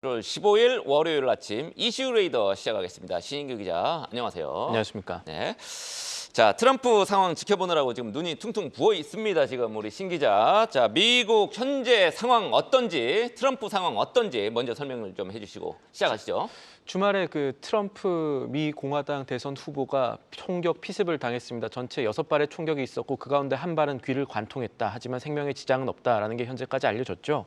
1월 15일 월요일 아침 이슈 레이더 시작하겠습니다. 신인규 기자, 안녕하세요. 안녕하십니까. 네. 자, 트럼프 상황 지켜보느라고 지금 눈이 퉁퉁 부어 있습니다. 지금 우리 신 기자. 자, 미국 현재 상황 어떤지, 트럼프 상황 어떤지 먼저 설명을 좀 해주시고 시작하시죠. 주말에 그 트럼프 미 공화당 대선 후보가 총격 피습을 당했습니다. 전체 6발의 총격이 있었고 그 가운데 한 발은 귀를 관통했다. 하지만 생명에 지장은 없다라는 게 현재까지 알려졌죠.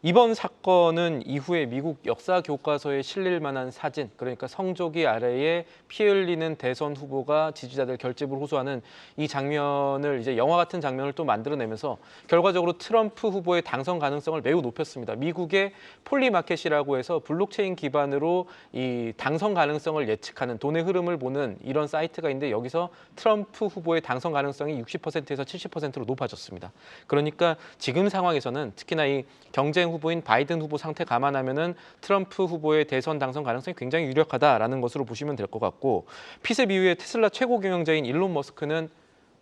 이번 사건은 이후에 미국 역사 교과서에 실릴 만한 사진, 그러니까 성조기 아래에 피 흘리는 대선 후보가 지지자들 결집을 호소하는 이 장면을 이제 영화 같은 장면을 또 만들어내면서 결과적으로 트럼프 후보의 당선 가능성을 매우 높였습니다. 미국의 폴리마켓이라고 해서 블록체인 기반으로 이 당선 가능성을 예측하는 돈의 흐름을 보는 이런 사이트가 있는데 여기서 트럼프 후보의 당선 가능성이 60%에서 70%로 높아졌습니다. 그러니까 지금 상황에서는 특히나 이 경쟁 후보인 바이든 후보 상태 감안하면은 트럼프 후보의 대선 당선 가능성이 굉장히 유력하다라는 것으로 보시면 될 것 같고, 피습 이후에 테슬라 최고 경영자인 일론 머스크는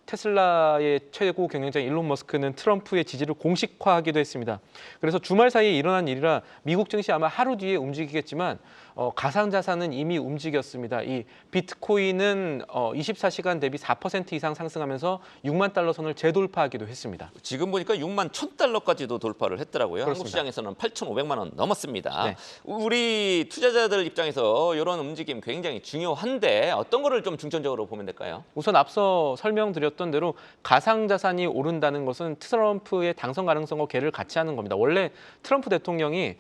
테슬라의 최고 경영자인 일론 머스크는 트럼프의 지지를 공식화하기도 했습니다. 그래서 주말 사이에 일어난 일이라 미국 증시 아마 하루 뒤에 움직이겠지만 가상자산은 이미 움직였습니다. 이 비트코인은 24시간 대비 4% 이상 상승하면서 6만 달러 선을 재돌파하기도 했습니다. 지금 보니까 6만 1,000달러까지도 돌파를 했더라고요. 그렇습니다. 한국 시장에서는 8,500만 원 넘었습니다. 네. 우리 투자자들 입장에서 이런 움직임 굉장히 중요한데 어떤 거를 좀 중점적으로 보면 될까요? 우선 앞서 설명드렸던 대로 가상자산이 오른다는 것은 트럼프의 당선 가능성과 괴를 같이 하는 겁니다. 원래 트럼프 대통령이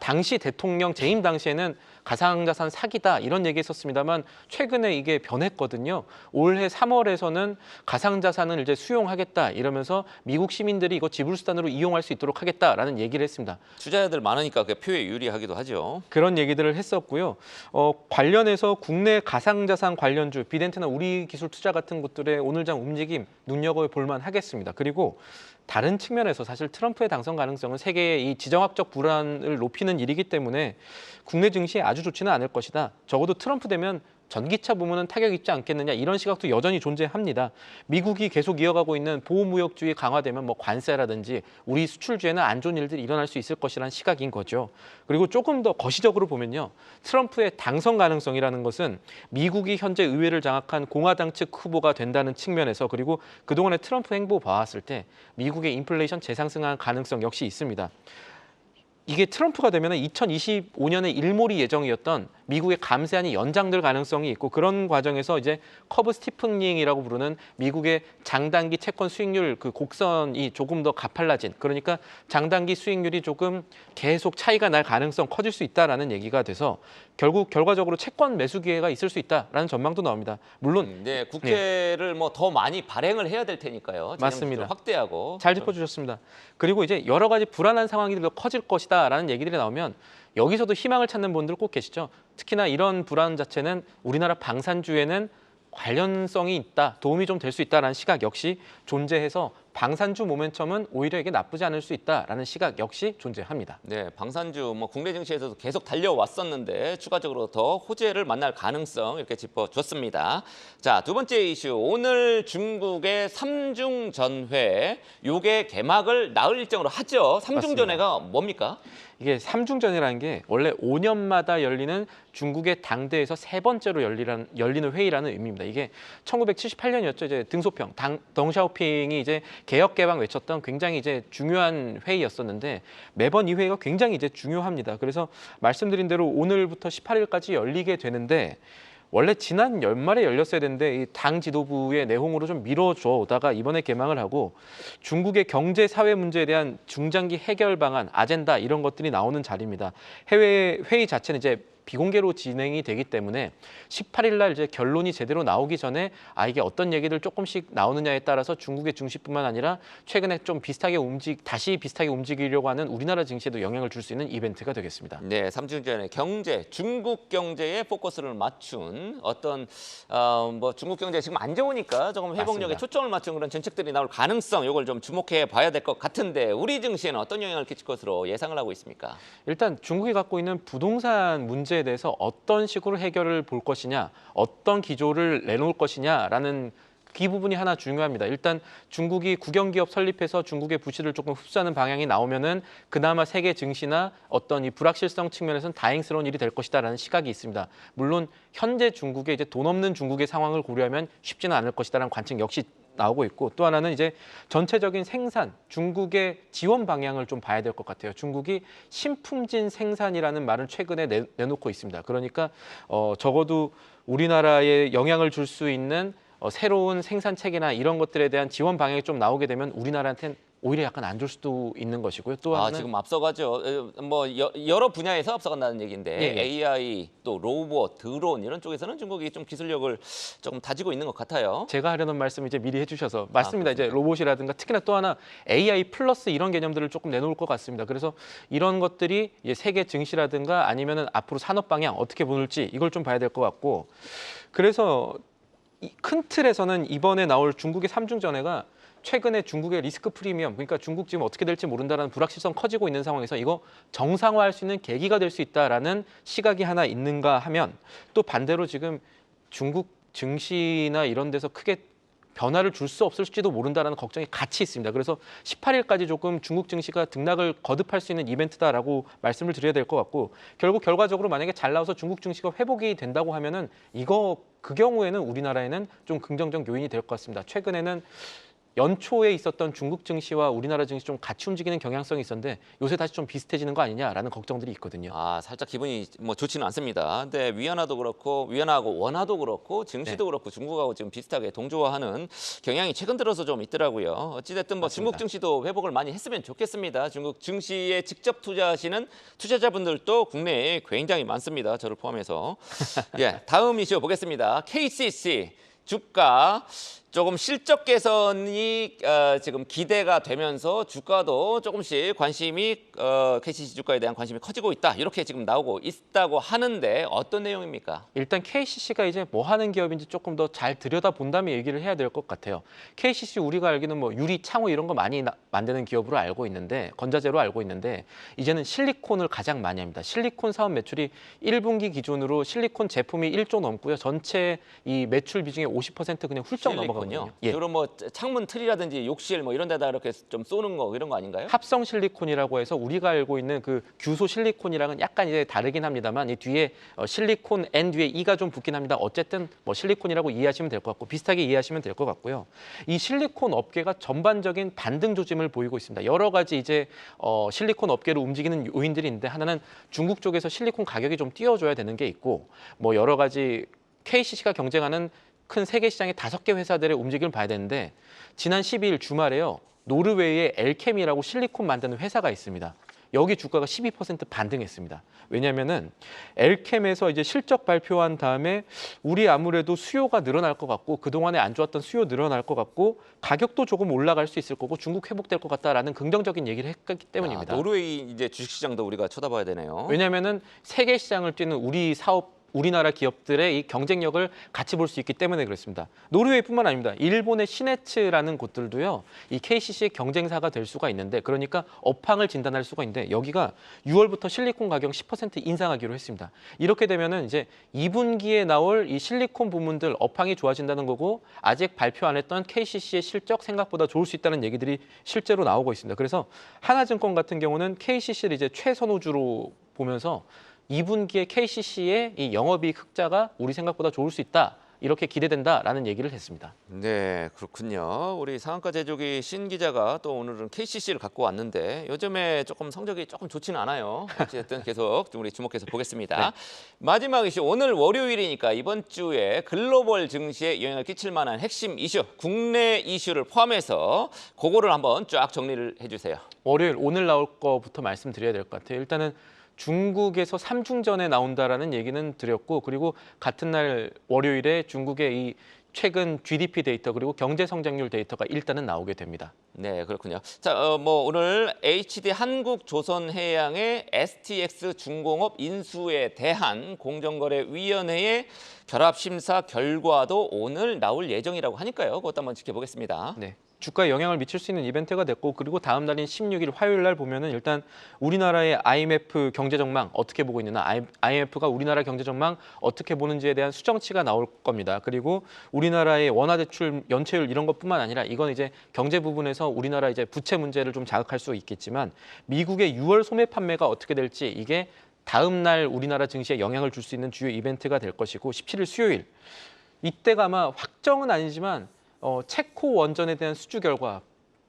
당시 대통령 재임 당시에는 가상자산 사기다 이런 얘기했었습니다만 최근에 이게 변했거든요. 올해 3월에서는 가상자산을 이제 수용하겠다 이러면서 미국 시민들이 이거 지불수단으로 이용할 수 있도록 하겠다라는 얘기를 했습니다. 투자자들 많으니까 그 표에 유리하기도 하죠. 그런 얘기들을 했었고요. 관련해서 국내 가상자산 관련주, 비덴트나 우리기술 투자 같은 곳들의 오늘장 움직임 눈여겨볼 만하겠습니다. 그리고 다른 측면에서 사실 트럼프의 당선 가능성은 세계의 이 지정학적 불안을 높이는 일이기 때문에 국내 증시에 아주 좋지는 않을 것이다. 적어도 트럼프 되면 전기차 부문은 타격 입지 않겠느냐 이런 시각도 여전히 존재합니다. 미국이 계속 이어가고 있는 보호무역주의 강화되면 뭐 관세라든지 우리 수출주에는 안 좋은 일들이 일어날 수 있을 것이라는 시각인 거죠. 그리고 조금 더 거시적으로 보면요. 트럼프의 당선 가능성이라는 것은 미국이 현재 의회를 장악한 공화당 측 후보가 된다는 측면에서, 그리고 그동안의 트럼프 행보 봐왔을 때 미국의 인플레이션 재상승할 가능성 역시 있습니다. 이게 트럼프가 되면 2025년에 일몰이 예정이었던 미국의 감세안이 연장될 가능성이 있고, 그런 과정에서 이제 커브 스티프닝이라고 부르는 미국의 장단기 채권 수익률 그 곡선이 조금 더 가팔라진, 그러니까 장단기 수익률이 조금 계속 차이가 날 가능성 커질 수 있다라는 얘기가 돼서 결국 결과적으로 채권 매수 기회가 있을 수 있다라는 전망도 나옵니다. 물론 네, 국회를 뭐 더 많이 발행을 해야 될 테니까요. 맞습니다. 확대하고. 잘 짚어주셨습니다. 그리고 이제 여러 가지 불안한 상황이 더 커질 것이다라는 얘기들이 나오면 여기서도 희망을 찾는 분들 꼭 계시죠. 특히나 이런 불안 자체는 우리나라 방산주에는 관련성이 있다, 도움이 좀 될 수 있다라는 시각 역시 존재해서 방산주 모멘텀은 오히려 이게 나쁘지 않을 수 있다라는 시각 역시 존재합니다. 네, 방산주 뭐 국내 증시에서도 계속 달려왔었는데 추가적으로 더 호재를 만날 가능성 이렇게 짚어줬습니다. 자, 두 번째 이슈, 오늘 중국의 삼중전회 요게 개막을 나흘 일정으로 하죠. 삼중전회가 뭡니까? 이게 삼중전이라는 게 원래 5년마다 열리는 중국의 당대에서 세 번째로 열리는 회의라는 의미입니다. 이게 1978년이었죠. 이제 등소평, 덩샤오핑이 이제 개혁 개방 외쳤던 굉장히 이제 중요한 회의였었는데 매번 이 회의가 굉장히 이제 중요합니다. 그래서 말씀드린 대로 오늘부터 18일까지 열리게 되는데 원래 지난 연말에 열렸어야 되는데 이 당 지도부의 내홍으로 좀 미뤄줘 오다가 이번에 개막을 하고 중국의 경제 사회 문제에 대한 중장기 해결 방안, 아젠다 이런 것들이 나오는 자리입니다. 해외 회의 자체는 이제 비공개로 진행이 되기 때문에 18일 날 이제 결론이 제대로 나오기 전에 이게 어떤 얘기들 조금씩 나오느냐에 따라서 중국의 증시뿐만 아니라 최근에 좀 다시 비슷하게 움직이려고 하는 우리나라 증시에도 영향을 줄 수 있는 이벤트가 되겠습니다. 네, 삼중전의 경제, 중국 경제에 포커스를 맞춘 어떤 뭐 중국 경제 지금 안 좋으니까 조금 회복력에 맞습니다. 초점을 맞춘 그런 정책들이 나올 가능성, 이걸 좀 주목해 봐야 될 것 같은데 우리 증시에는 어떤 영향을 끼칠 것으로 예상을 하고 있습니까? 일단 중국이 갖고 있는 부동산 문제에 대해서 어떤 식으로 해결을 볼 것이냐, 어떤 기조를 내놓을 것이냐라는 이 부분이 하나 중요합니다. 일단 중국이 국영기업 설립해서 중국의 부실을 조금 흡수하는 방향이 나오면은 그나마 세계 증시나 어떤 이 불확실성 측면에서는 다행스러운 일이 될 것이다라는 시각이 있습니다. 물론 현재 중국의 이제 돈 없는 중국의 상황을 고려하면 쉽지는 않을 것이다라는 관측 역시 나오고 있고, 또 하나는 이제 전체적인 생산, 중국의 지원 방향을 좀 봐야 될 것 같아요. 중국이 신품진 생산이라는 말을 최근에 내놓고 있습니다. 그러니까 적어도 우리나라에 영향을 줄 수 있는 새로운 생산 체계나 이런 것들에 대한 지원 방향이 좀 나오게 되면 우리나라한테는 오히려 약간 안 줄 수도 있는 것이고요. 또 하나는 지금 앞서가죠. 뭐 여러 분야에서 앞서간다는 얘기인데 예, 예. AI 또 로봇, 드론 이런 쪽에서는 중국이 좀 기술력을 조금 다지고 있는 것 같아요. 제가 하려는 말씀 이제 미리 해주셔서 맞습니다. 이제 그렇습니까? 로봇이라든가 특히나 또 하나 AI 플러스 이런 개념들을 조금 내놓을 것 같습니다. 그래서 이런 것들이 이제 세계 증시라든가 아니면은 앞으로 산업 방향 어떻게 보는지 이걸 좀 봐야 될 것 같고, 그래서 이 큰 틀에서는 이번에 나올 중국의 삼중전회가 최근에 중국의 리스크 프리미엄, 그러니까 중국 지금 어떻게 될지 모른다는 불확실성 커지고 있는 상황에서 이거 정상화할 수 있는 계기가 될 수 있다라는 시각이 하나 있는가 하면, 또 반대로 지금 중국 증시나 이런 데서 크게 변화를 줄 수 없을지도 모른다라는 걱정이 같이 있습니다. 그래서 18일까지 조금 중국 증시가 등락을 거듭할 수 있는 이벤트다라고 말씀을 드려야 될 것 같고, 결국 결과적으로 만약에 잘 나와서 중국 증시가 회복이 된다고 하면은 그 경우에는 우리나라에는 좀 긍정적 요인이 될 것 같습니다. 최근에는 연초에 있었던 중국 증시와 우리나라 증시 좀 같이 움직이는 경향성이 있었는데 요새 다시 좀 비슷해지는 거 아니냐라는 걱정들이 있거든요. 살짝 기분이 뭐 좋지는 않습니다. 근데 위안화도 그렇고 위안화하고 원화도 그렇고 증시도 그렇고 중국하고 지금 비슷하게 동조화하는 경향이 최근 들어서 좀 있더라고요. 어찌됐든 뭐 맞습니다. 중국 증시도 회복을 많이 했으면 좋겠습니다. 중국 증시에 직접 투자하시는 투자자분들도 국내에 굉장히 많습니다. 저를 포함해서. 예, 다음 이슈 보겠습니다. KCC 주가 조금 실적 개선이 지금 기대가 되면서 주가도 조금씩 관심이 KCC 주가에 대한 관심이 커지고 있다. 이렇게 지금 나오고 있다고 하는데 어떤 내용입니까? 일단 KCC가 이제 뭐 하는 기업인지 조금 더 잘 들여다본 다음에 얘기를 해야 될 것 같아요. KCC 우리가 알기는 뭐 유리, 창호 이런 거 많이 만드는 기업으로 알고 있는데, 건자재로 알고 있는데, 이제는 실리콘을 가장 많이 합니다. 실리콘 사업 매출이 1분기 기준으로 실리콘 제품이 1조 넘고요. 전체 이 매출 비중의 50% 그냥 훌쩍 넘어가거든요. 예. 주로 뭐 창문 틀이라든지 욕실 뭐 이런 데다 이렇게 좀 쏘는 거 이런 거 아닌가요? 합성 실리콘이라고 해서 우리가 알고 있는 그 규소 실리콘이랑은 약간 이제 다르긴 합니다만, 이 뒤에 실리콘 N 뒤에 E가 좀 붙긴 합니다. 어쨌든 뭐 실리콘이라고 이해하시면 될 것 같고 비슷하게 이해하시면 될 것 같고요. 이 실리콘 업계가 전반적인 반등 조짐을 보이고 있습니다. 여러 가지 이제 실리콘 업계를 움직이는 요인들이 있는데, 하나는 중국 쪽에서 실리콘 가격이 좀 띄워줘야 되는 게 있고, 뭐 여러 가지 KCC가 경쟁하는 큰 세계 시장의 5개 회사들의 움직임을 봐야 되는데, 지난 12일 주말에요. 노르웨이의 엘캠이라고 실리콘 만드는 회사가 있습니다. 여기 주가가 12% 반등했습니다. 왜냐하면은 엘캠에서 이제 실적 발표한 다음에 우리 아무래도 수요가 늘어날 것 같고, 그동안에 안 좋았던 수요 늘어날 것 같고, 가격도 조금 올라갈 수 있을 거고, 중국 회복될 것 같다라는 긍정적인 얘기를 했기 때문입니다. 노르웨이 이제 주식시장도 우리가 쳐다봐야 되네요. 왜냐하면은 세계 시장을 뛰는 우리나라 기업들의 이 경쟁력을 같이 볼 수 있기 때문에 그렇습니다. 노르웨이뿐만 아닙니다. 일본의 시네츠라는 곳들도요, 이 KCC의 경쟁사가 될 수가 있는데, 그러니까 업황을 진단할 수가 있는데, 여기가 6월부터 실리콘 가격 10% 인상하기로 했습니다. 이렇게 되면은 이제 2분기에 나올 이 실리콘 부문들 업황이 좋아진다는 거고, 아직 발표 안 했던 KCC의 실적 생각보다 좋을 수 있다는 얘기들이 실제로 나오고 있습니다. 그래서 하나증권 같은 경우는 KCC를 이제 최선호주로 보면서 2분기에 KCC의 이 영업이익 흑자가 우리 생각보다 좋을 수 있다, 이렇게 기대된다라는 얘기를 했습니다. 네, 그렇군요. 우리 상한가 제조기 신 기자가 또 오늘은 KCC를 갖고 왔는데 요즘에 조금 성적이 조금 좋지는 않아요. 어쨌든 계속 좀 우리 주목해서 보겠습니다. 네. 마지막 이슈, 오늘 월요일이니까 이번 주에 글로벌 증시에 영향을 끼칠 만한 핵심 이슈, 국내 이슈를 포함해서 그거를 한번 쫙 정리를 해주세요. 월요일 오늘 나올 거부터 말씀드려야 될 것 같아요. 일단은 중국에서 삼중전에 나온다라는 얘기는 드렸고, 그리고 같은 날 월요일에 중국의 이 최근 GDP 데이터 그리고 경제 성장률 데이터가 일단은 나오게 됩니다. 네, 그렇군요. 자, 뭐 오늘 HD 한국조선해양의 STX 중공업 인수에 대한 공정거래위원회의 결합심사 결과도 오늘 나올 예정이라고 하니까요. 그것도 한번 지켜보겠습니다. 네. 주가에 영향을 미칠 수 있는 이벤트가 됐고 그리고 다음 날인 16일 화요일 날 보면은 일단 우리나라의 IMF 경제 전망 어떻게 보고 있느냐, IMF가 우리나라 경제 전망 어떻게 보는지에 대한 수정치가 나올 겁니다. 그리고 우리나라의 원화 대출 연체율 이런 것뿐만 아니라 이건 이제 경제 부분에서 우리나라 이제 부채 문제를 좀 자극할 수 있겠지만 미국의 6월 소매 판매가 어떻게 될지 이게 다음 날 우리나라 증시에 영향을 줄 수 있는 주요 이벤트가 될 것이고 17일 수요일 이때가 아마 확정은 아니지만 체코 원전에 대한 수주 결과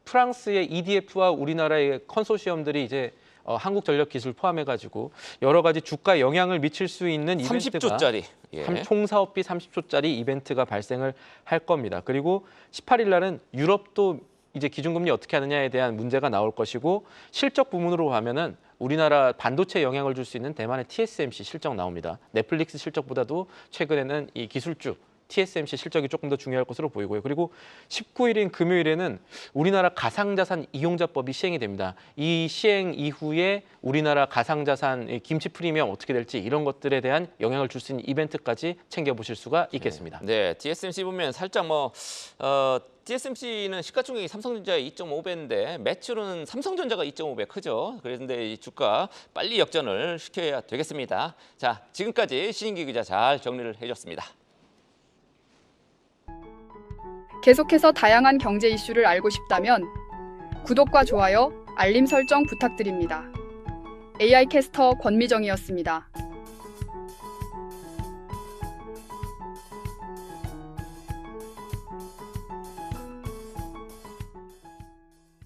프랑스의 EDF와 우리나라의 컨소시엄들이 이제 한국전력기술 포함해가지고 여러 가지 주가에 영향을 미칠 수 있는 이벤트가 30조짜리 총 사업비 30조짜리 이벤트가 발생을 할 겁니다. 그리고 18일 날은 유럽도 이제 기준금리 어떻게 하느냐에 대한 문제가 나올 것이고 실적 부문으로 가면은 우리나라 반도체에 영향을 줄 수 있는 대만의 TSMC 실적 나옵니다. 넷플릭스 실적보다도 최근에는 이 기술주 TSMC 실적이 조금 더 중요할 것으로 보이고요. 그리고 19일인 금요일에는 우리나라 가상자산 이용자법이 시행이 됩니다. 이 시행 이후에 우리나라 가상자산 김치 프리미엄 어떻게 될지 이런 것들에 대한 영향을 줄 수 있는 이벤트까지 챙겨보실 수가 있겠습니다. 네, TSMC 보면 살짝 TSMC는 시가총액이 삼성전자의 2.5배인데 매출은 삼성전자가 2.5배 크죠. 그런데 이 주가 빨리 역전을 시켜야 되겠습니다. 자, 지금까지 신인기 기자 잘 정리를 해줬습니다. 계속해서 다양한 경제 이슈를 알고 싶다면 구독과 좋아요, 알림 설정 부탁드립니다. AI 캐스터 권미정이었습니다.